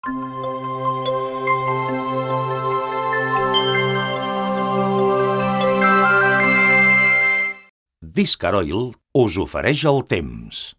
Discar Oil us ofereix el temps.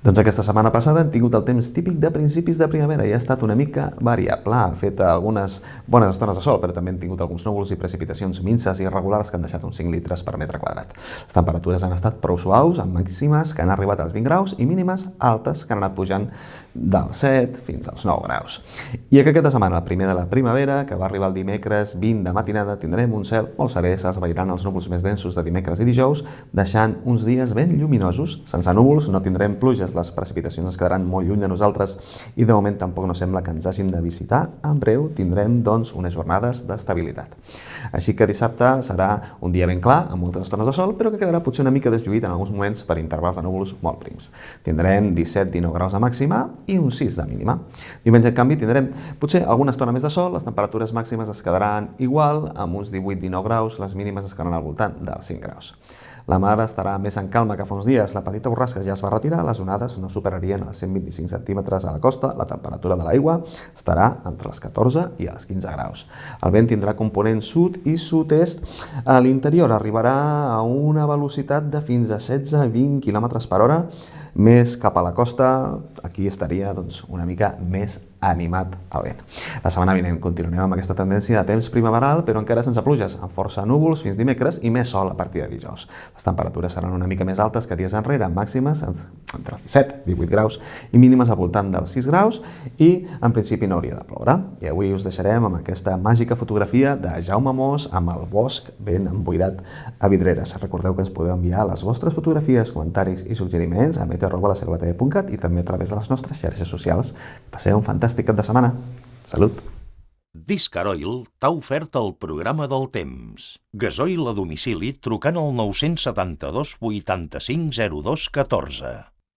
Doncs aquesta setmana passada hem tingut el temps típic de principis de primavera i ha estat una mica variable. Ha fet algunes bones estones de sol, però també hem tingut alguns núvols i precipitacions minses i irregulars que han deixat uns 5 litres per metre quadrat. Les temperatures han estat prou suaus, amb màximes que han arribat als 20 graus i mínimes altes que han anat pujant dels 7 fins als 9 graus. I aquesta setmana, el primer de la primavera, que va arribar el dimecres 20 de matinada, tindrem un cel molt serè, s'esvairan els núvols més densos de dimecres i dijous, deixant uns dies ben lluminosos. Sense núvols no tindrem pluges, les precipitacions es quedaran molt lluny de nosaltres i de moment tampoc no sembla que ens hagin de visitar. En breu tindrem, doncs, unes jornades d'estabilitat. Així que dissabte serà un dia ben clar, amb moltes estones de sol, però que quedarà potser una mica deslluït en alguns moments per intervals de núvols molt prims. Tindrem 17-19 graus de màxima i uns 6 de mínima. Diumenge, en canvi, tindrem potser alguna estona més de sol, les temperatures màximes es quedaran igual, amb uns 18-19 graus, les mínimes es quedaran al voltant dels 5 graus. La mar estarà més en calma que fa uns dies, la petita borrasca ja es va retirar, les onades no superarien els 125 centímetres a la costa, la temperatura de l'aigua estarà entre els 14 i els 15 graus. El vent tindrà component sud i sud-est, a l'interior arribarà a una velocitat de fins a 16-20 km per hora, més cap a la costa, aquí estaria doncs, una mica més animat el vent. La setmana vinent continuarem amb aquesta tendència de temps primaveral, però encara sense pluges, amb força núvols fins dimecres i més sol a partir de dijous. Les temperatures seran una mica més altes que dies enrere, màximes entre els 17 i 18 graus i mínimes al voltant dels 6 graus i en principi no hauria de ploure. I avui us deixarem amb aquesta màgica fotografia de Jaume Mos amb el bosc ben emboirat a Vidreres. Recordeu que ens podeu enviar les vostres fotografies, comentaris i suggeriments a meteo@laselva.cat i també a través de les nostres xarxes socials. Passeu un fantàstic cap de setmana. Salut! Discar Oil t'ha ofert el programa del temps. Gasoil a domicili trucant al 972 85 02 14.